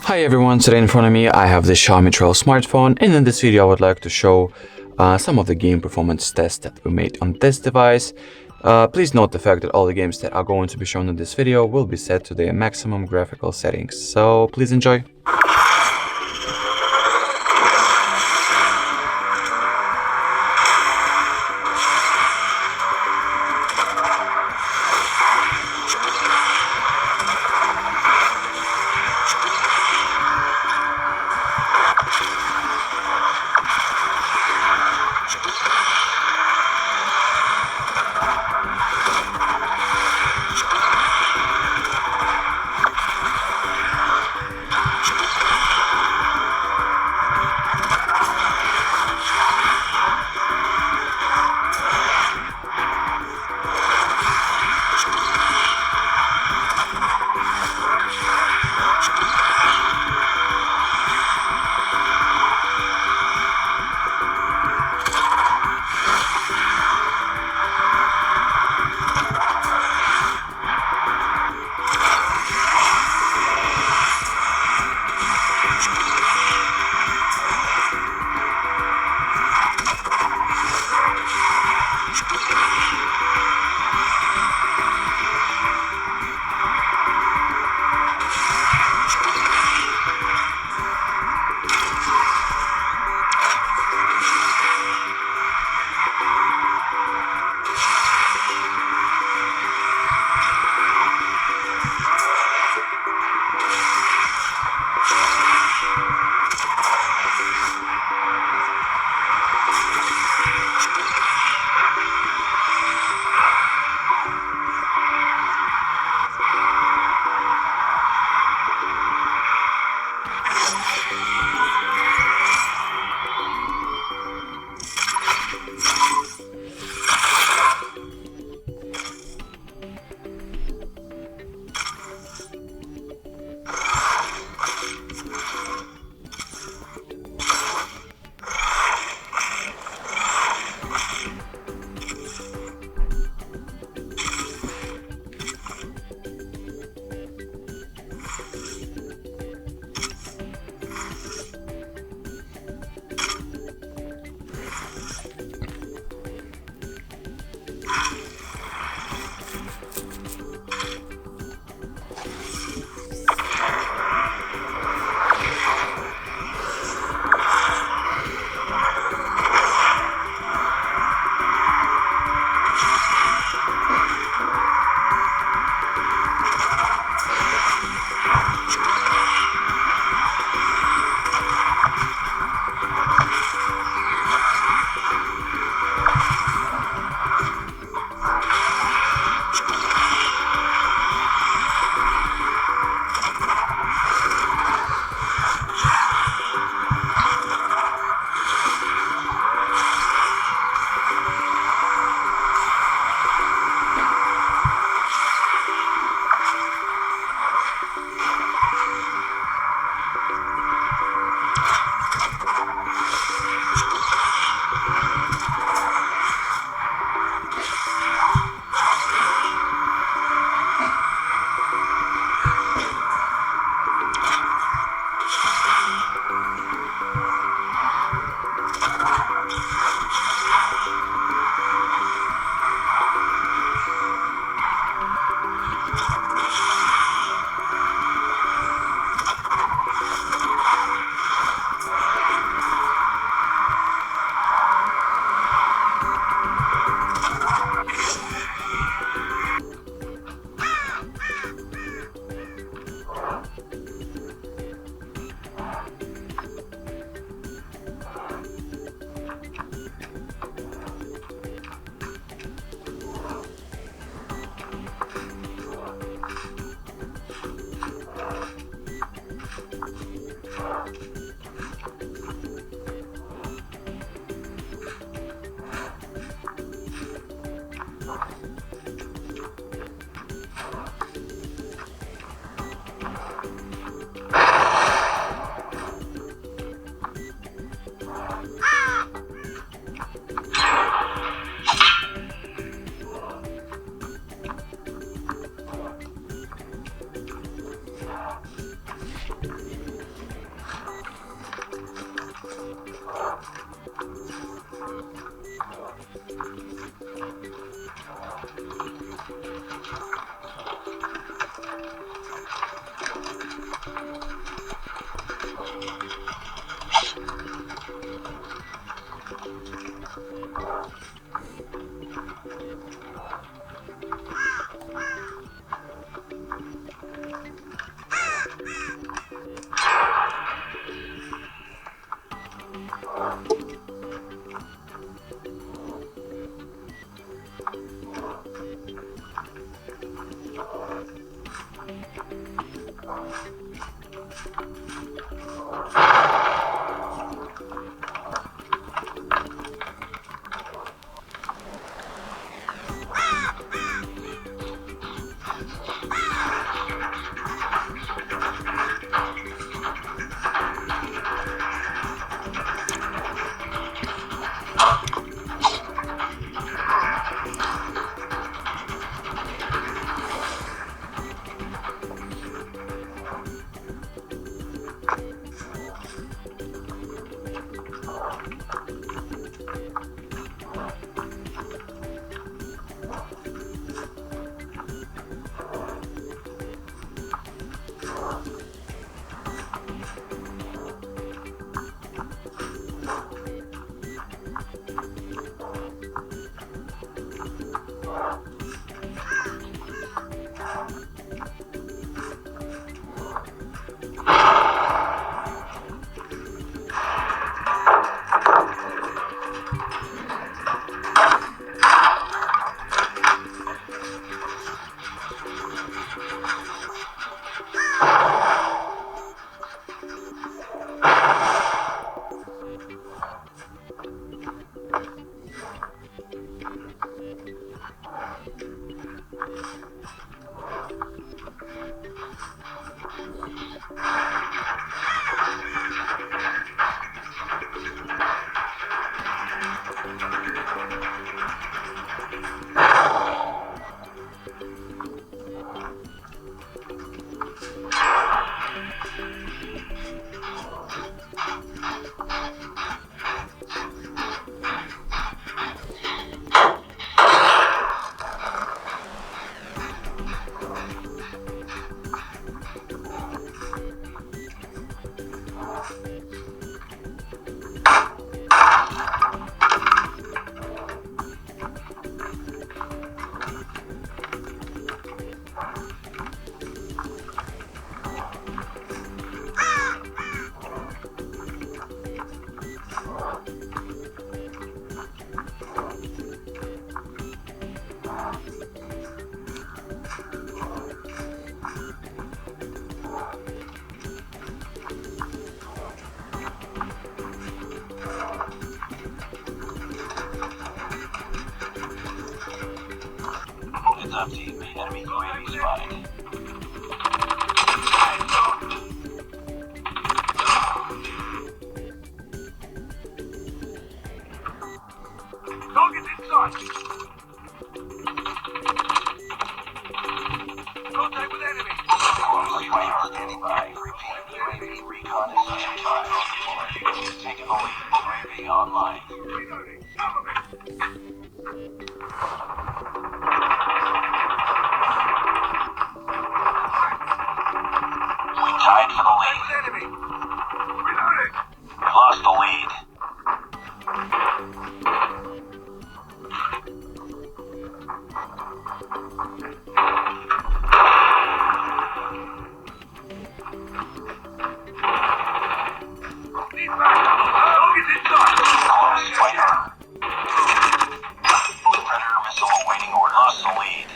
Hi everyone, today in front of me I have the Xiaomi 12 smartphone, and in this video I would like to show some of the game performance tests that we made on this device. Please note the fact that all the games that are going to be shown in this video will be set to their maximum graphical settings, so please enjoy. Heads up, team. Enemy UAV spotted. Target's inside. Contact with enemy. UAV standing by. Repeat. UAV recon is standing by. Taking the lead. UAV online. Reloading. Cover me. Tied for the lead. Enemy. Reloading. We lost the lead. Need backup. Target inside. Close fighter. Predator missile awaiting order. Lost the lead.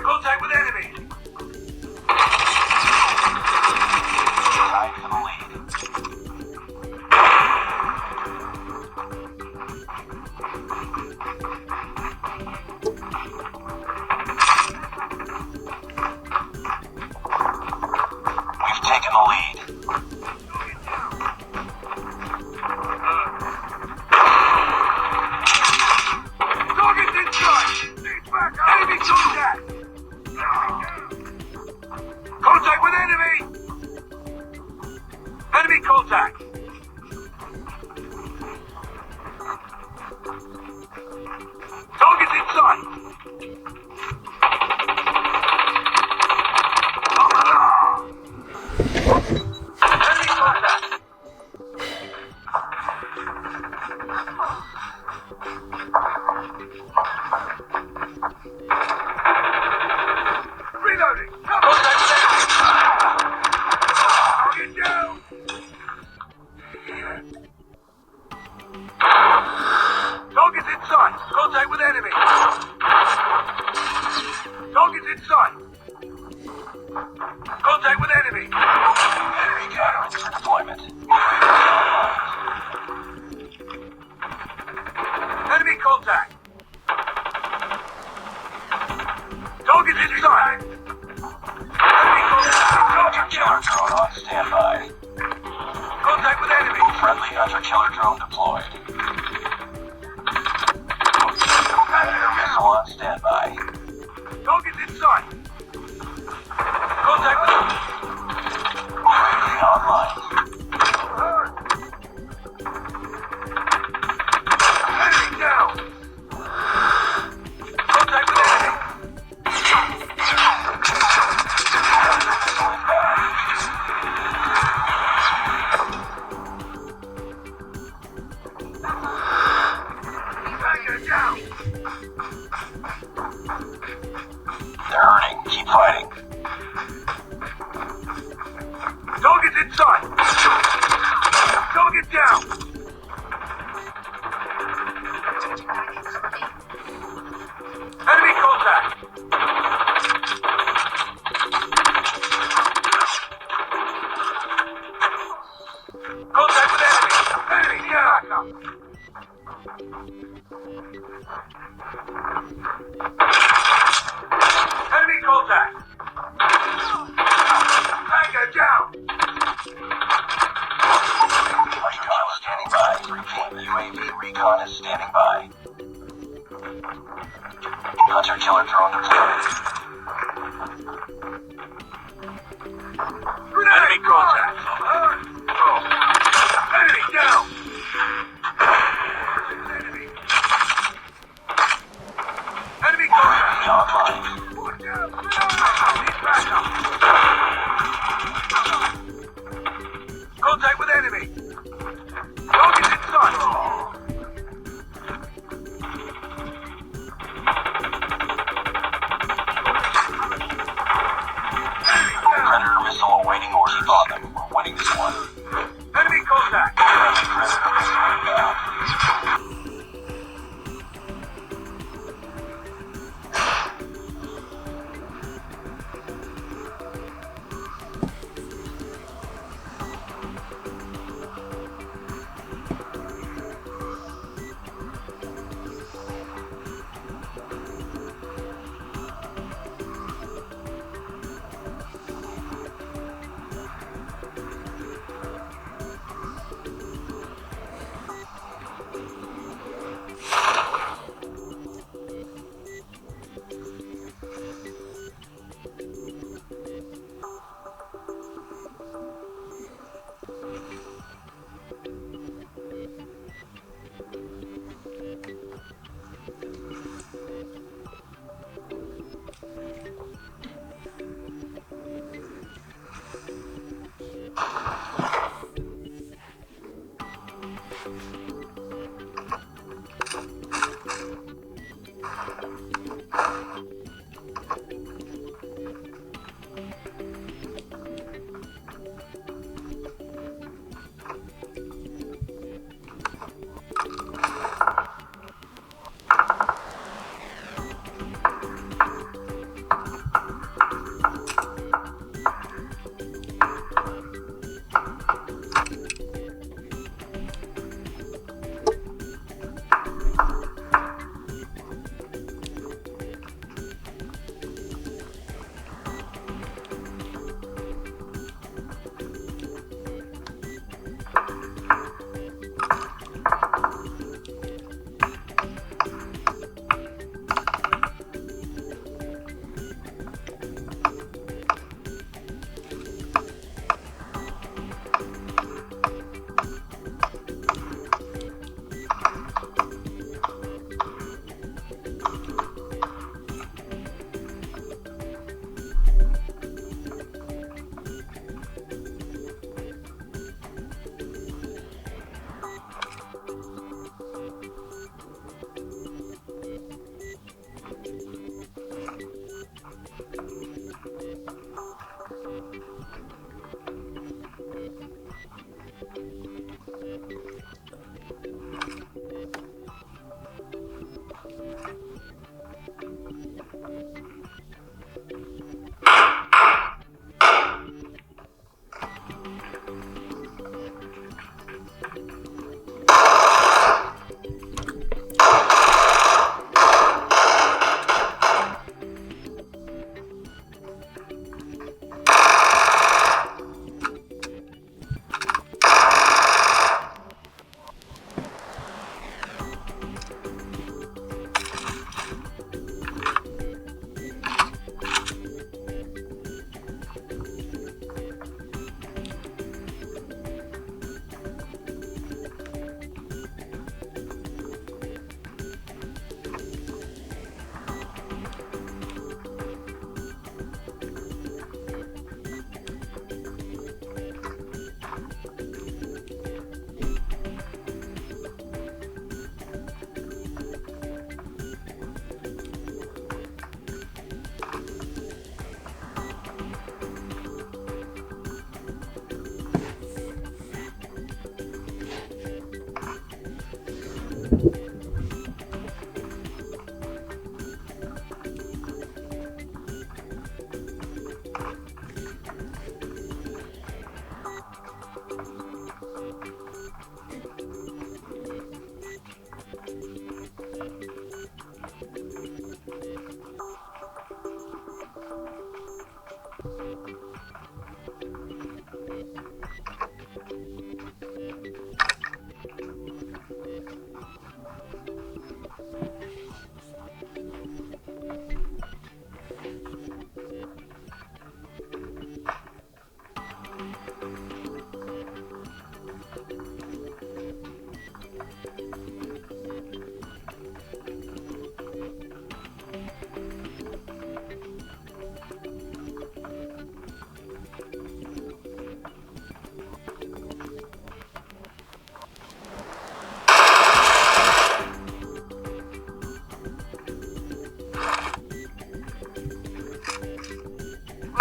Contact with enemy. Tied for the lead. We've taken the lead. Target's inside. Need backup. Enemy contact. Contact with enemy! Enemy contact! Target's in sight! Enemy contact! Reloading! Contact with enemy! hunter-killer drone on standby. Contact with enemy. Friendly hunter-killer drone deployed. Missile on standby. Target's in sight. Contact with enemy. UAV online. Enemy down. Contact with enemy. Tango down. They're hurting. Keep fighting. Target's in sight. Target down. Enemy contact. Contact with enemy. Enemy backup. Enemy contact. Tango down. Recon is standing by. Repeat, UAV recon is standing by. Hunter-killer drone deployed. Enemy contact. Enemy down. Enemy. Enemy contact. UAV online. Watch out. Need backup. Contact with enemy. Target's in sight.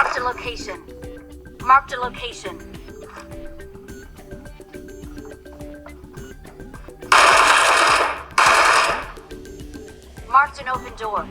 Marked a location. Marked a location. Marked an open door.